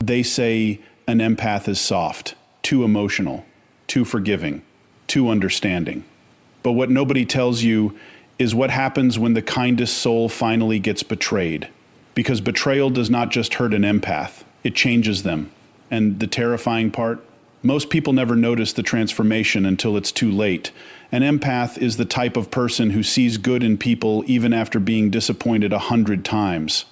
They say an empath is soft, too emotional, too forgiving, too understanding. But what nobody tells you is what happens when the kindest soul finally gets betrayed. Because betrayal does not just hurt an empath, it changes them. And the terrifying part? Most people never notice the transformation until it's too late. An empath is the type of person who sees good in people even after being disappointed 100 times.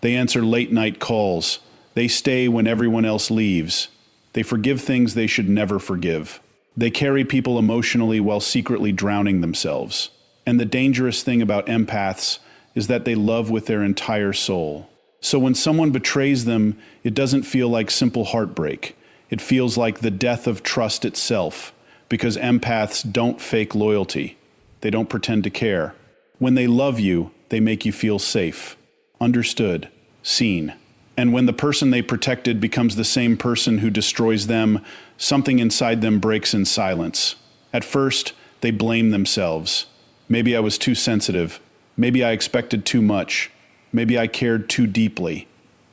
They answer late-night calls. They stay when everyone else leaves. They forgive things they should never forgive. They carry people emotionally while secretly drowning themselves. And the dangerous thing about empaths is that they love with their entire soul. So when someone betrays them, it doesn't feel like simple heartbreak. It feels like the death of trust itself, because empaths don't fake loyalty. They don't pretend to care. When they love you, they make you feel safe, understood, seen. And when the person they protected becomes the same person who destroys them, something inside them breaks in silence. At first, they blame themselves. Maybe I was too sensitive. Maybe I expected too much. Maybe I cared too deeply.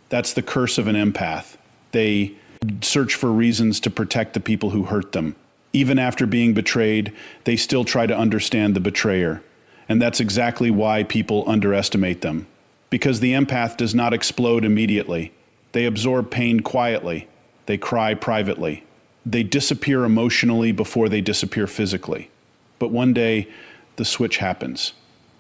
That's the curse of an empath. They search for reasons to protect the people who hurt them. Even after being betrayed, they still try to understand the betrayer. And that's exactly why people underestimate them. Because the empath does not explode immediately. They absorb pain quietly. They cry privately. They disappear emotionally before they disappear physically. But one day, the switch happens.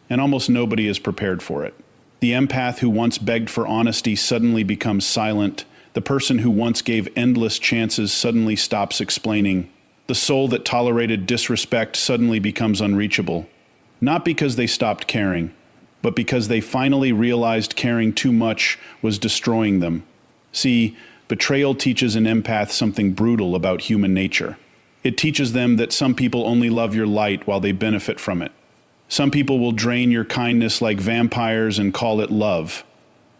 And almost nobody is prepared for it. The empath who once begged for honesty suddenly becomes silent. The person who once gave endless chances suddenly stops explaining. The soul that tolerated disrespect suddenly becomes unreachable. Not because they stopped caring, but because they finally realized caring too much was destroying them. See, betrayal teaches an empath something brutal about human nature. It teaches them that some people only love your light while they benefit from it. Some people will drain your kindness like vampires and call it love.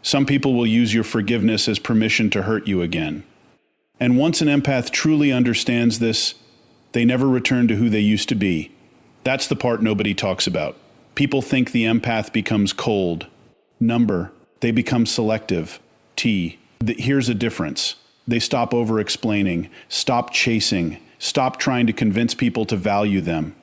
Some people will use your forgiveness as permission to hurt you again. And once an empath truly understands this, they never return to who they used to be. That's the part nobody talks about. People think the empath becomes cold. Number, they become selective. Here's a difference. They stop over-explaining, stop chasing, stop trying to convince people to value them.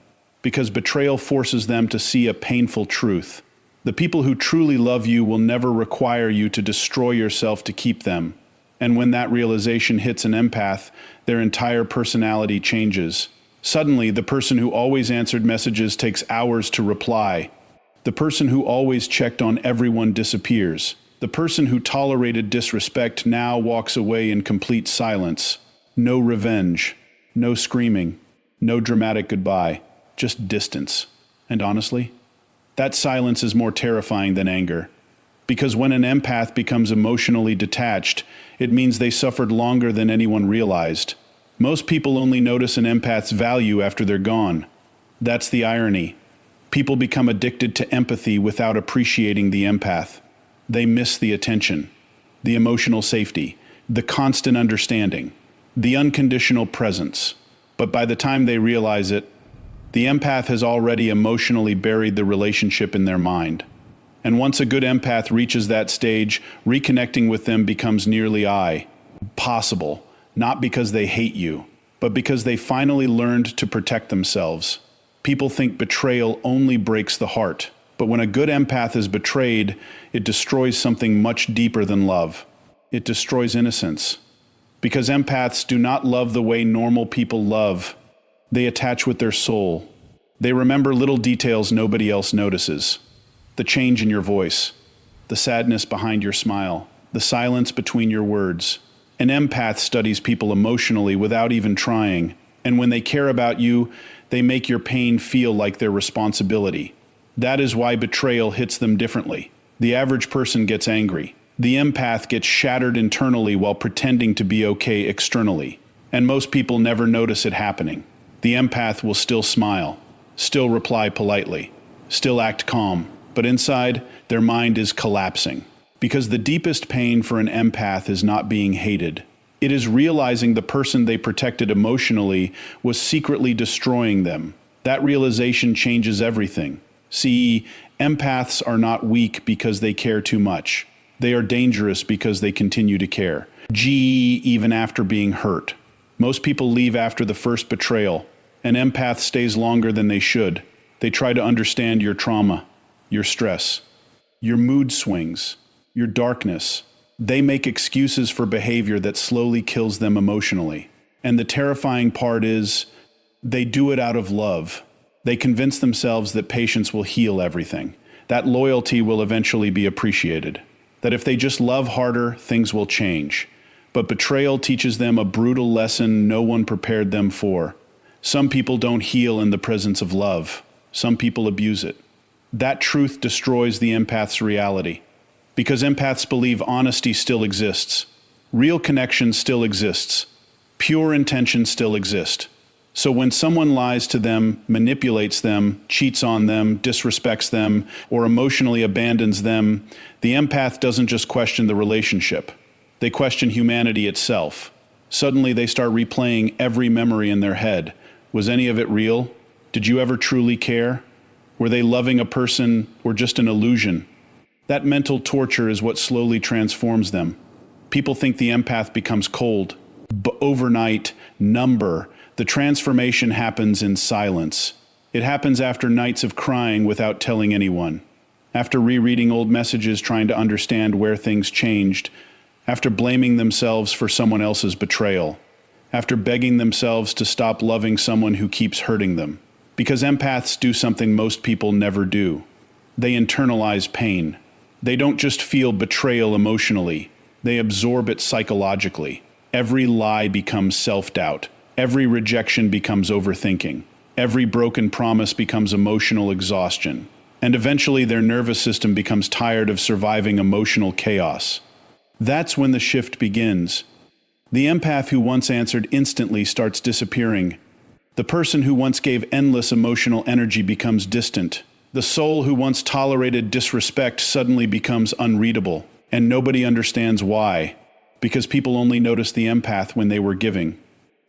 Because betrayal forces them to see a painful truth. The people who truly love you will never require you to destroy yourself to keep them. And when that realization hits an empath, their entire personality changes. Suddenly, the person who always answered messages takes hours to reply. The person who always checked on everyone disappears. The person who tolerated disrespect now walks away in complete silence. No revenge, no screaming, no dramatic goodbye, just distance. And honestly, that silence is more terrifying than anger. Because when an empath becomes emotionally detached, it means they suffered longer than anyone realized. Most people only notice an empath's value after they're gone. That's the irony. People become addicted to empathy without appreciating the empath. They miss the attention, the emotional safety, the constant understanding, the unconditional presence. But by the time they realize it, the empath has already emotionally buried the relationship in their mind. And once a good empath reaches that stage, reconnecting with them becomes nearly possible. Not because they hate you, but because they finally learned to protect themselves. People think betrayal only breaks the heart, but when a good empath is betrayed, it destroys something much deeper than love. It destroys innocence. Because empaths do not love the way normal people love. They attach with their soul. They remember little details nobody else notices. The change in your voice, the sadness behind your smile, the silence between your words. An empath studies people emotionally without even trying, and when they care about you, they make your pain feel like their responsibility. That is why betrayal hits them differently. The average person gets angry. The empath gets shattered internally while pretending to be okay externally. And most people never notice it happening. The empath will still smile, still reply politely, still act calm, but inside, their mind is collapsing. Because the deepest pain for an empath is not being hated. It is realizing the person they protected emotionally was secretly destroying them. That realization changes everything. See, empaths are not weak because they care too much. They are dangerous because they continue to care. even after being hurt. Most people leave after the first betrayal. An empath stays longer than they should. They try to understand your trauma, your stress, your mood swings, your darkness. They make excuses for behavior that slowly kills them emotionally. And the terrifying part is, they do it out of love. They convince themselves that patience will heal everything, that loyalty will eventually be appreciated, that if they just love harder, things will change. But betrayal teaches them a brutal lesson no one prepared them for. Some people don't heal in the presence of love. Some people abuse it. That truth destroys the empath's reality. Because empaths believe honesty still exists. Real connection still exists. Pure intention still exists. So when someone lies to them, manipulates them, cheats on them, disrespects them, or emotionally abandons them, the empath doesn't just question the relationship. They question humanity itself. Suddenly they start replaying every memory in their head. Was any of it real? Did you ever truly care? Were they loving a person or just an illusion? That mental torture is what slowly transforms them. People think the empath becomes cold, but overnight, number. The transformation happens in silence. It happens after nights of crying without telling anyone, after rereading old messages trying to understand where things changed, after blaming themselves for someone else's betrayal, after begging themselves to stop loving someone who keeps hurting them. Because empaths do something most people never do. They internalize pain. They don't just feel betrayal emotionally, they absorb it psychologically. Every lie becomes self-doubt. Every rejection becomes overthinking. Every broken promise becomes emotional exhaustion. And eventually their nervous system becomes tired of surviving emotional chaos. That's when the shift begins. The empath who once answered instantly starts disappearing. The person who once gave endless emotional energy becomes distant. The soul who once tolerated disrespect suddenly becomes unreadable. And nobody understands why. Because people only noticed the empath when they were giving.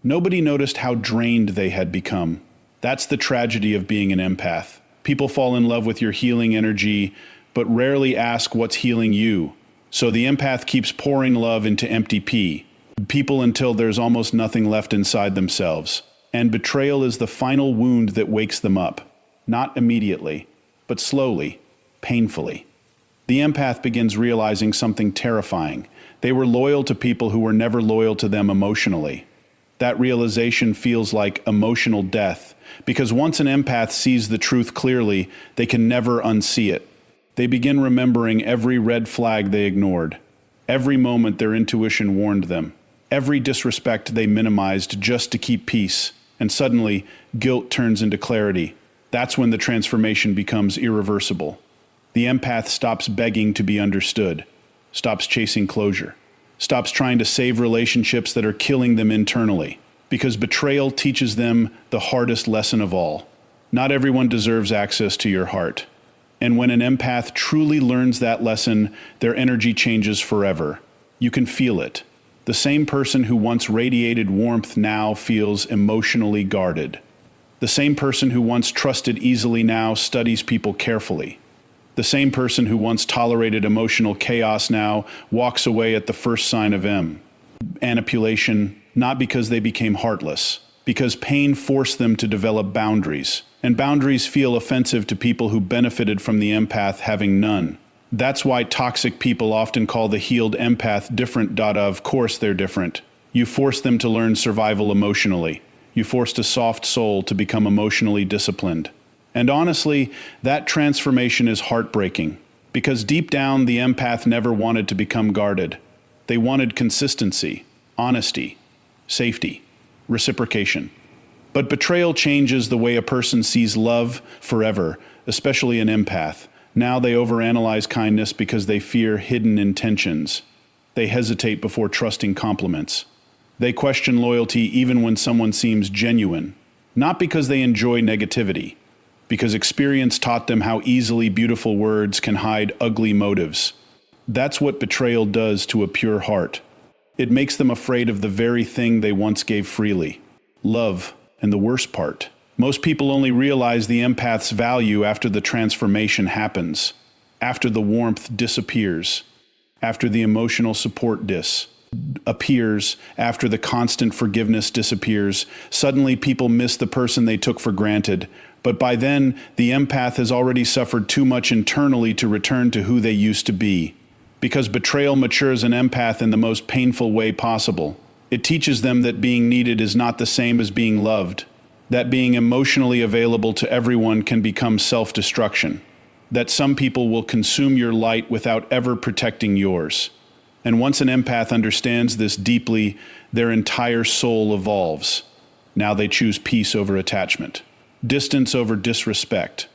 Nobody noticed how drained they had become. That's the tragedy of being an empath. People fall in love with your healing energy, but rarely ask what's healing you. So the empath keeps pouring love into empty people until there's almost nothing left inside themselves. And betrayal is the final wound that wakes them up. Not immediately, but slowly, painfully. The empath begins realizing something terrifying. They were loyal to people who were never loyal to them emotionally. That realization feels like emotional death, because once an empath sees the truth clearly, they can never unsee it. They begin remembering every red flag they ignored, every moment their intuition warned them, every disrespect they minimized just to keep peace, and suddenly, guilt turns into clarity. That's when the transformation becomes irreversible. The empath stops begging to be understood, stops chasing closure, stops trying to save relationships that are killing them internally, because betrayal teaches them the hardest lesson of all. Not everyone deserves access to your heart. And when an empath truly learns that lesson, their energy changes forever. You can feel it. The same person who once radiated warmth now feels emotionally guarded. The same person who once trusted easily now studies people carefully. The same person who once tolerated emotional chaos now walks away at the first sign of manipulation, not because they became heartless, because pain forced them to develop boundaries. And boundaries feel offensive to people who benefited from the empath having none. That's why toxic people often call the healed empath different. Of course they're different. You force them to learn survival emotionally. You forced a soft soul to become emotionally disciplined. And honestly, that transformation is heartbreaking, because deep down the empath never wanted to become guarded. They wanted consistency, honesty, safety, reciprocation. But betrayal changes the way a person sees love forever, especially an empath. Now they overanalyze kindness because they fear hidden intentions. They hesitate before trusting compliments. They question loyalty even when someone seems genuine, not because they enjoy negativity, because experience taught them how easily beautiful words can hide ugly motives. That's what betrayal does to a pure heart. It makes them afraid of the very thing they once gave freely, love. And the worst part, most people only realize the empath's value after the transformation happens, after the warmth disappears, after the emotional support appears after the constant forgiveness disappears. Suddenly people miss the person they took for granted. But by then, the empath has already suffered too much internally to return to who they used to be. Because betrayal matures an empath in the most painful way possible. It teaches them that being needed is not the same as being loved. That being emotionally available to everyone can become self-destruction. That some people will consume your light without ever protecting yours. And once an empath understands this deeply, their entire soul evolves. Now they choose peace over attachment, distance over disrespect,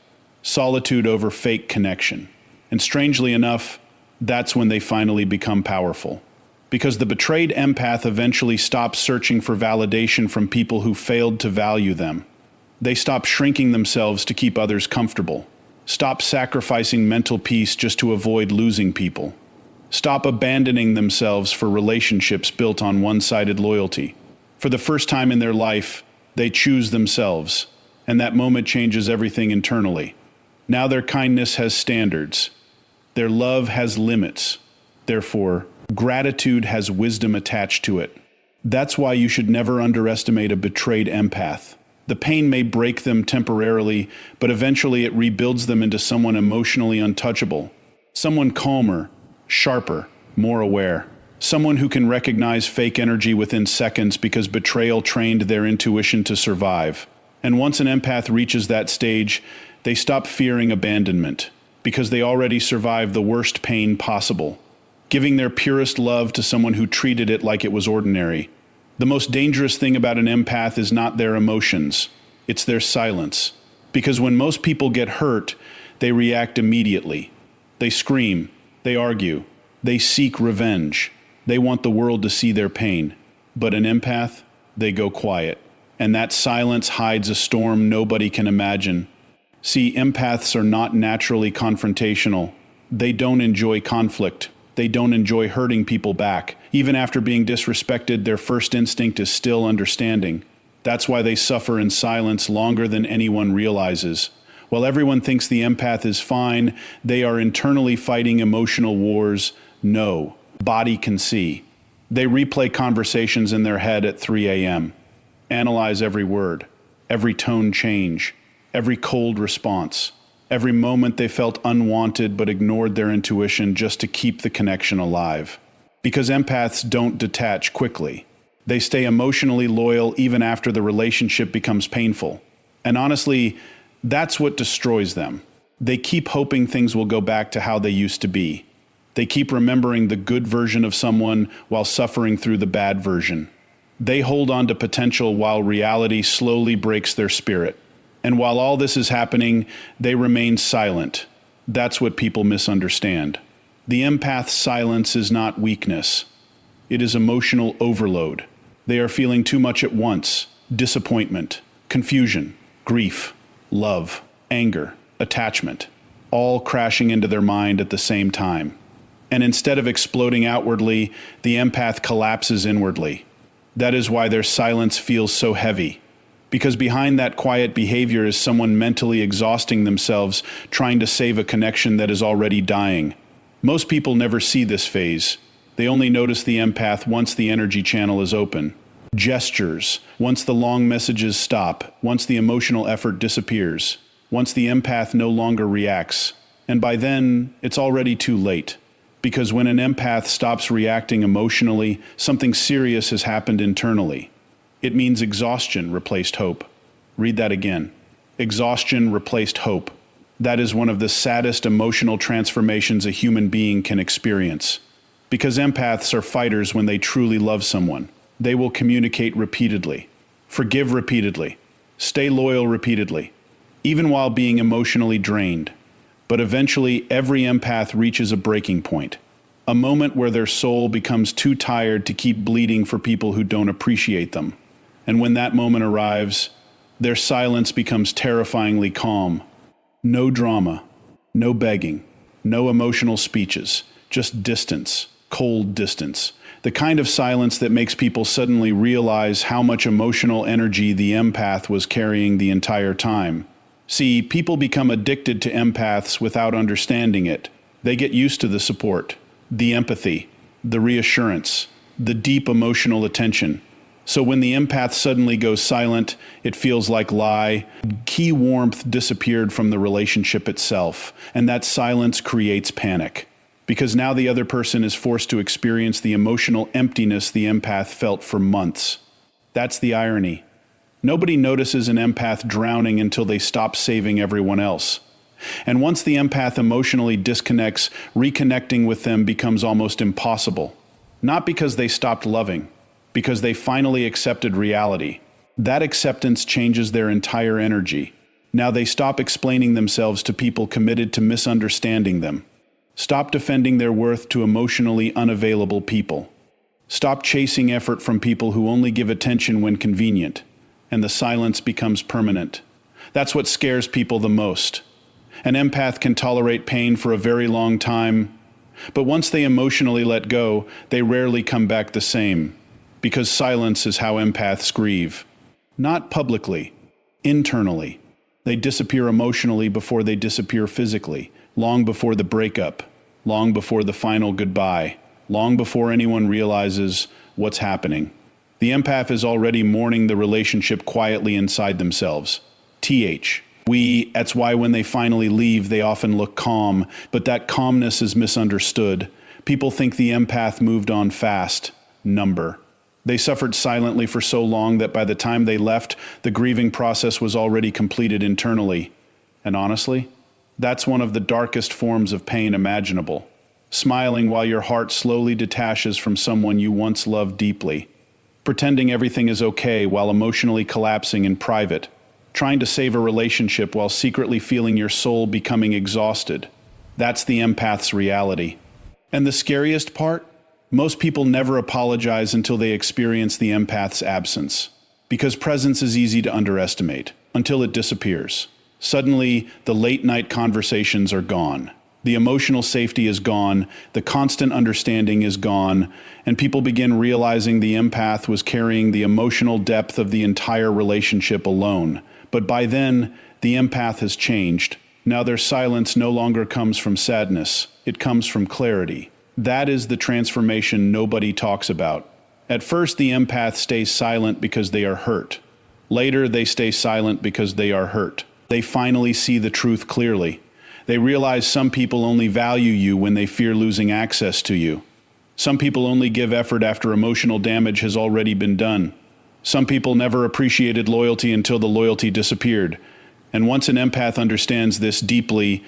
solitude over fake connection. And strangely enough, that's when they finally become powerful. Because the betrayed empath eventually stops searching for validation from people who failed to value them. They stop shrinking themselves to keep others comfortable. Stop sacrificing mental peace just to avoid losing people. Stop abandoning themselves for relationships built on one-sided loyalty. For the first time in their life, they choose themselves, and that moment changes everything internally. Now their kindness has standards. Their love has limits. Therefore, gratitude has wisdom attached to it. That's why you should never underestimate a betrayed empath. The pain may break them temporarily, but eventually it rebuilds them into someone emotionally untouchable. Someone calmer, sharper, more aware. Someone who can recognize fake energy within seconds because betrayal trained their intuition to survive. And once an empath reaches that stage, they stop fearing abandonment, because they already survived the worst pain possible, giving their purest love to someone who treated it like it was ordinary. The most dangerous thing about an empath is not their emotions, it's their silence. Because when most people get hurt, they react immediately. They scream, they argue, they seek revenge. They want the world to see their pain. But an empath, they go quiet. And that silence hides a storm nobody can imagine. See, empaths are not naturally confrontational. They don't enjoy conflict. They don't enjoy hurting people back. Even after being disrespected, their first instinct is still understanding. That's why they suffer in silence longer than anyone realizes. While everyone thinks the empath is fine, they are internally fighting emotional wars. No, body can see. They replay conversations in their head at 3 a.m. Analyze every word, every tone change, every cold response, every moment they felt unwanted but ignored their intuition just to keep the connection alive. Because empaths don't detach quickly. They stay emotionally loyal even after the relationship becomes painful. And honestly, that's what destroys them. They keep hoping things will go back to how they used to be. They keep remembering the good version of someone while suffering through the bad version. They hold on to potential while reality slowly breaks their spirit. And while all this is happening, they remain silent. That's what people misunderstand. The empath's silence is not weakness. It is emotional overload. They are feeling too much at once: disappointment, confusion, grief, love, anger, attachment, all crashing into their mind at the same time. And instead of exploding outwardly, the empath collapses inwardly. That is why their silence feels so heavy. Because behind that quiet behavior is someone mentally exhausting themselves, trying to save a connection that is already dying. Most people never see this phase. They only notice the empath once the energy channel is open. Gestures, once the long messages stop, once the emotional effort disappears, once the empath no longer reacts. And by then, it's already too late. Because when an empath stops reacting emotionally, something serious has happened internally. It means exhaustion replaced hope. Read that again. Exhaustion replaced hope. That is one of the saddest emotional transformations a human being can experience. Because empaths are fighters when they truly love someone. They will communicate repeatedly, forgive repeatedly, stay loyal repeatedly, even while being emotionally drained. But eventually, every empath reaches a breaking point, a moment where their soul becomes too tired to keep bleeding for people who don't appreciate them. And when that moment arrives, their silence becomes terrifyingly calm. No drama, no begging, no emotional speeches, just distance, cold distance. The kind of silence that makes people suddenly realize how much emotional energy the empath was carrying the entire time. See, people become addicted to empaths without understanding it. They get used to the support, the empathy, the reassurance. the deep emotional attention. So when the empath suddenly goes silent, it feels like key warmth disappeared from the relationship itself, and that silence creates panic. Because now the other person is forced to experience the emotional emptiness the empath felt for months. That's the irony. Nobody notices an empath drowning until they stop saving everyone else. And once the empath emotionally disconnects, reconnecting with them becomes almost impossible. Not because they stopped loving, because they finally accepted reality. That acceptance changes their entire energy. Now they stop explaining themselves to people committed to misunderstanding them. Stop defending their worth to emotionally unavailable people. Stop chasing effort from people who only give attention when convenient. And the silence becomes permanent. That's what scares people the most. An empath can tolerate pain for a very long time, but once they emotionally let go, they rarely come back the same. Because silence is how empaths grieve. Not publicly, internally. They disappear emotionally before they disappear physically, long before the breakup, long before the final goodbye, long before anyone realizes what's happening. The empath is already mourning the relationship quietly inside themselves. That's why when they finally leave, they often look calm, but that calmness is misunderstood. People think the empath moved on fast. They suffered silently for so long that by the time they left, the grieving process was already completed internally. And honestly, that's one of the darkest forms of pain imaginable. Smiling while your heart slowly detaches from someone you once loved deeply. Pretending everything is okay while emotionally collapsing in private. Trying to save a relationship while secretly feeling your soul becoming exhausted. That's the empath's reality. And the scariest part? Most people never apologize until they experience the empath's absence. Because presence is easy to underestimate, until it disappears. Suddenly, the late-night conversations are gone. The emotional safety is gone, the constant understanding is gone, and people begin realizing the empath was carrying the emotional depth of the entire relationship alone. But by then, the empath has changed. Now their silence no longer comes from sadness, it comes from clarity. That is the transformation nobody talks about. At first, the empath stays silent because they are hurt. Later, they stay silent because they are hurt. They finally see the truth clearly. They realize some people only value you when they fear losing access to you. Some people only give effort after emotional damage has already been done. Some people never appreciated loyalty until the loyalty disappeared. And once an empath understands this deeply,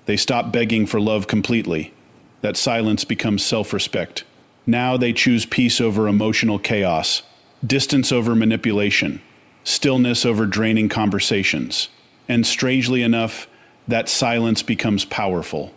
they stop begging for love completely. That silence becomes self-respect. Now they choose peace over emotional chaos, distance over manipulation, stillness over draining conversations. And strangely enough, that silence becomes powerful.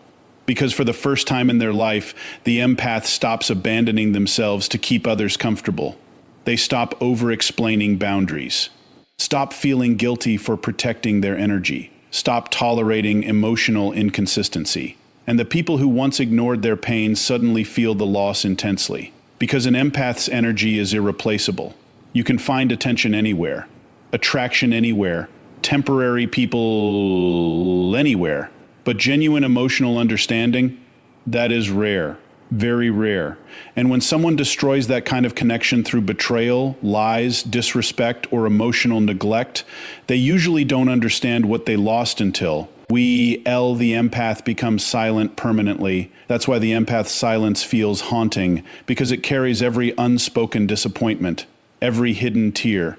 Because for the first time in their life, the empath stops abandoning themselves to keep others comfortable. They stop over-explaining boundaries. Stop feeling guilty for protecting their energy. Stop tolerating emotional inconsistency. And the people who once ignored their pain suddenly feel the loss intensely. Because an empath's energy is irreplaceable. You can find attention anywhere, attraction anywhere, temporary people anywhere. But genuine emotional understanding, that is rare, very rare. And when someone destroys that kind of connection through betrayal, lies, disrespect, or emotional neglect, they usually don't understand what they lost until the empath becomes silent permanently. That's why the empath's silence feels haunting, because it carries every unspoken disappointment, every hidden tear,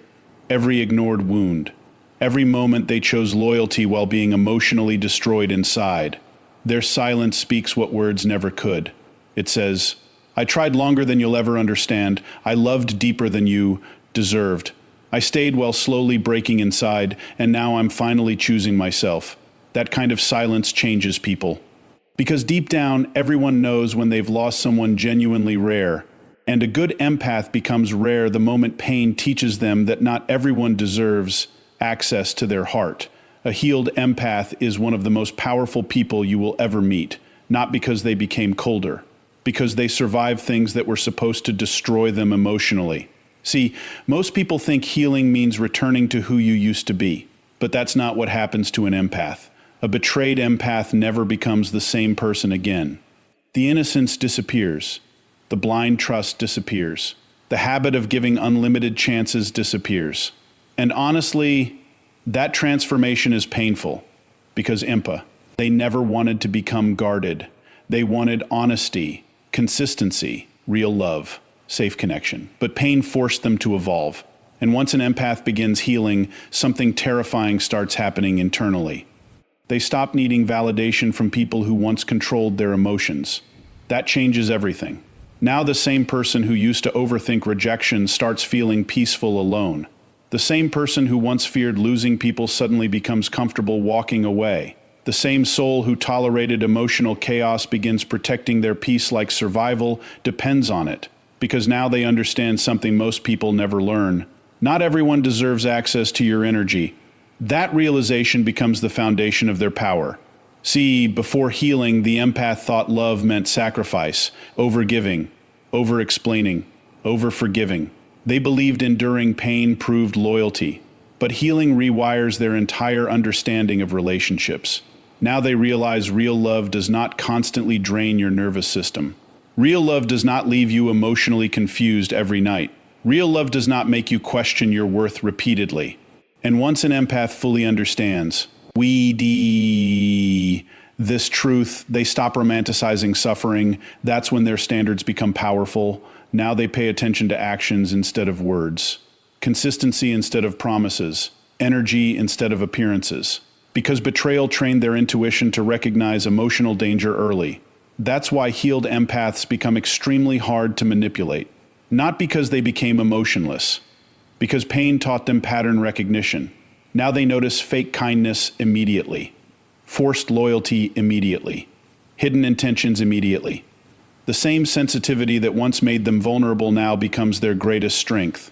every ignored wound, every moment they chose loyalty while being emotionally destroyed inside. Their silence speaks what words never could. It says, "I tried longer than you'll ever understand. I loved deeper than you deserved. I stayed while slowly breaking inside, and now I'm finally choosing myself." That kind of silence changes people. Because deep down, everyone knows when they've lost someone genuinely rare. And a good empath becomes rare the moment pain teaches them that not everyone deserves access to their heart. A healed empath is one of the most powerful people you will ever meet, not because they became colder, because they survived things that were supposed to destroy them emotionally. See, most people think healing means returning to who you used to be, but that's not what happens to an empath. A betrayed empath never becomes the same person again. The innocence disappears. The blind trust disappears. The habit of giving unlimited chances disappears. And honestly, that transformation is painful because they never wanted to become guarded. They wanted honesty, consistency, real love, safe connection. But pain forced them to evolve. And once an empath begins healing, something terrifying starts happening internally. They stop needing validation from people who once controlled their emotions. That changes everything. Now the same person who used to overthink rejection starts feeling peaceful alone. The same person who once feared losing people suddenly becomes comfortable walking away. The same soul who tolerated emotional chaos begins protecting their peace like survival depends on it. Because now they understand something most people never learn. Not everyone deserves access to your energy. That realization becomes the foundation of their power. See, before healing, the empath thought love meant sacrifice, overgiving, over-explaining, over-forgiving. They believed enduring pain proved loyalty. But healing rewires their entire understanding of relationships. Now they realize real love does not constantly drain your nervous system. Real love does not leave you emotionally confused every night. Real love does not make you question your worth repeatedly. And once an empath fully understands this truth, they stop romanticizing suffering. That's when their standards become powerful. Now they pay attention to actions instead of words, consistency instead of promises, energy instead of appearances. Because betrayal trained their intuition to recognize emotional danger early. That's why healed empaths become extremely hard to manipulate. Not because they became emotionless, because pain taught them pattern recognition. Now they notice fake kindness immediately, forced loyalty immediately, hidden intentions immediately. The same sensitivity that once made them vulnerable now becomes their greatest strength.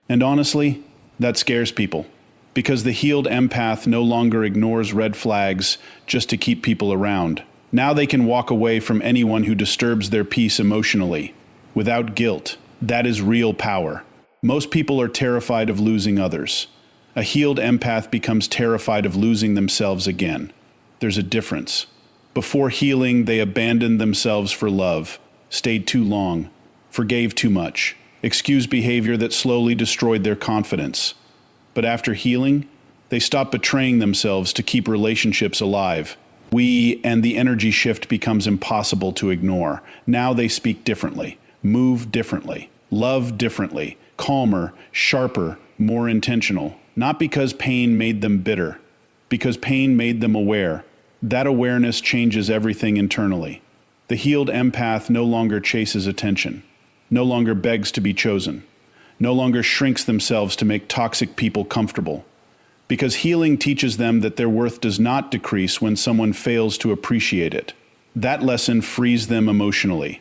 And honestly, that scares people, because the healed empath no longer ignores red flags just to keep people around. Now they can walk away from anyone who disturbs their peace emotionally, without guilt. That is real power. Most people are terrified of losing others. A healed empath becomes terrified of losing themselves again. There's a difference. Before healing, they abandoned themselves for love, stayed too long, forgave too much, excused behavior that slowly destroyed their confidence. But after healing, they stopped betraying themselves to keep relationships alive. And the energy shift becomes impossible to ignore. Now they speak differently, move differently, love differently, calmer, sharper, more intentional. Not because pain made them bitter, because pain made them aware. That awareness changes everything internally. The healed empath no longer chases attention, no longer begs to be chosen, no longer shrinks themselves to make toxic people comfortable. Because healing teaches them that their worth does not decrease when someone fails to appreciate it. That lesson frees them emotionally.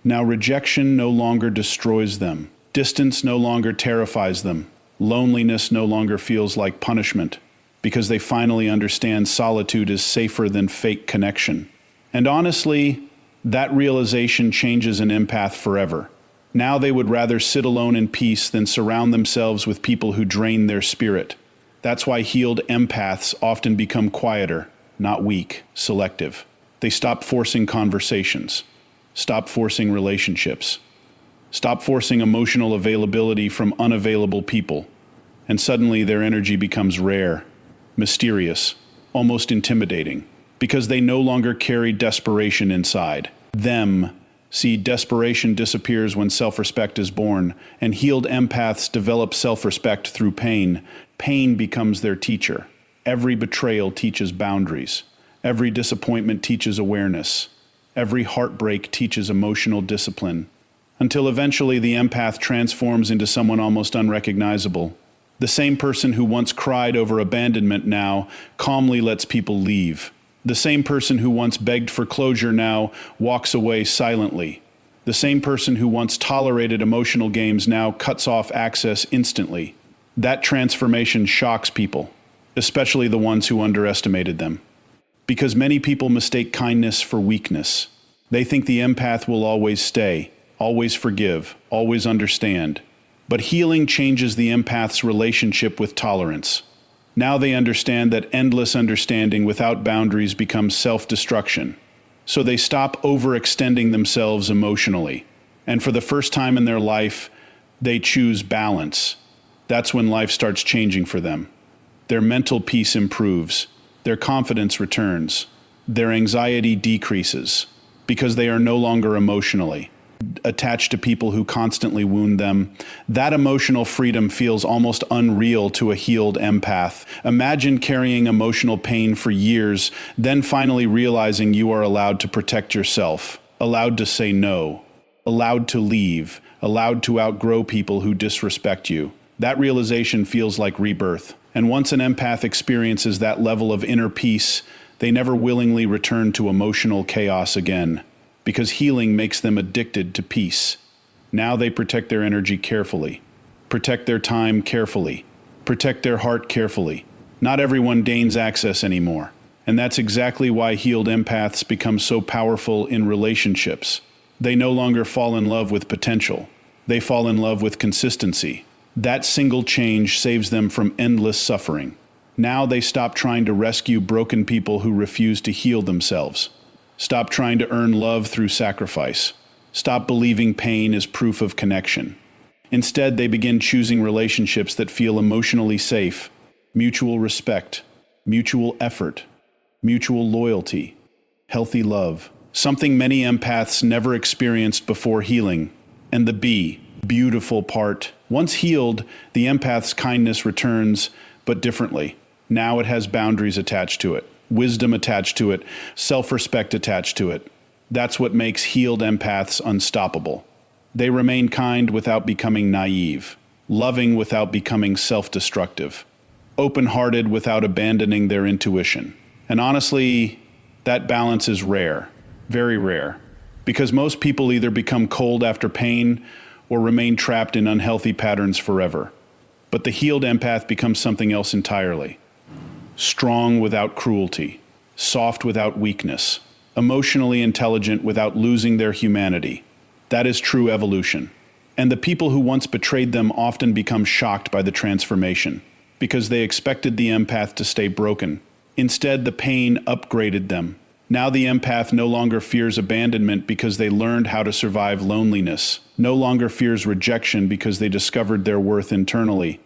Now rejection no longer destroys them. Distance no longer terrifies them. Loneliness no longer feels like punishment, because they finally understand solitude is safer than fake connection. And honestly, that realization changes an empath forever. Now they would rather sit alone in peace than surround themselves with people who drain their spirit. That's why healed empaths often become quieter, not weak, selective. They stop forcing conversations, stop forcing relationships, stop forcing emotional availability from unavailable people. And suddenly their energy becomes rare, mysterious, almost intimidating, because they no longer carry desperation inside them. See, desperation disappears when self-respect is born, and healed empaths develop self-respect through pain. Pain becomes their teacher. Every betrayal teaches boundaries. Every disappointment teaches awareness. Every heartbreak teaches emotional discipline. Until eventually the empath transforms into someone almost unrecognizable. The same person who once cried over abandonment now calmly lets people leave. The same person who once begged for closure now walks away silently. The same person who once tolerated emotional games now cuts off access instantly. That transformation shocks people, especially the ones who underestimated them. Because many people mistake kindness for weakness. They think the empath will always stay, always forgive, always understand. But healing changes the empath's relationship with tolerance. Now they understand that endless understanding without boundaries becomes self-destruction. So they stop overextending themselves emotionally. And for the first time in their life, they choose balance. That's when life starts changing for them. Their mental peace improves, their confidence returns, their anxiety decreases, because they are no longer emotionally attached to people who constantly wound them. That emotional freedom feels almost unreal to a healed empath. Imagine carrying emotional pain for years, then finally realizing you are allowed to protect yourself, allowed to say no, allowed to leave, allowed to outgrow people who disrespect you. That realization feels like rebirth. And once an empath experiences that level of inner peace, they never willingly return to emotional chaos again, because healing makes them addicted to peace. Now they protect their energy carefully, protect their time carefully, protect their heart carefully. Not everyone gains access anymore. And that's exactly why healed empaths become so powerful in relationships. They no longer fall in love with potential. They fall in love with consistency. That single change saves them from endless suffering. Now they stop trying to rescue broken people who refuse to heal themselves. Stop trying to earn love through sacrifice. Stop believing pain is proof of connection. Instead, they begin choosing relationships that feel emotionally safe, mutual respect, mutual effort, mutual loyalty, healthy love. Something many empaths never experienced before healing. And the beautiful part. Once healed, the empath's kindness returns, but differently. Now it has boundaries attached to it, wisdom attached to it, self-respect attached to it. That's what makes healed empaths unstoppable. They remain kind without becoming naive, loving without becoming self-destructive, open-hearted without abandoning their intuition. And honestly, that balance is rare, very rare, because most people either become cold after pain or remain trapped in unhealthy patterns forever. But the healed empath becomes something else entirely. Strong without cruelty, soft without weakness, emotionally intelligent without losing their humanity. That is true evolution. And the people who once betrayed them often become shocked by the transformation, because they expected the empath to stay broken. Instead, the pain upgraded them. Now the empath no longer fears abandonment because they learned how to survive loneliness, no longer fears rejection because they discovered their worth internally,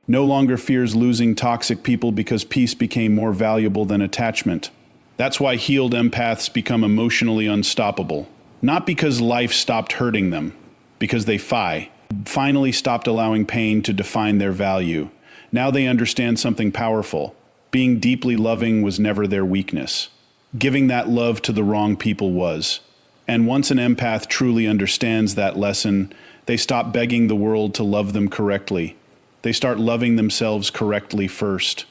no longer fears losing toxic people because peace became more valuable than attachment. That's why healed empaths become emotionally unstoppable. Not because life stopped hurting them, because they finally stopped allowing pain to define their value. Now they understand something powerful. Being deeply loving was never their weakness. Giving that love to the wrong people was. And once an empath truly understands that lesson, they stop begging the world to love them correctly. They start loving themselves correctly first.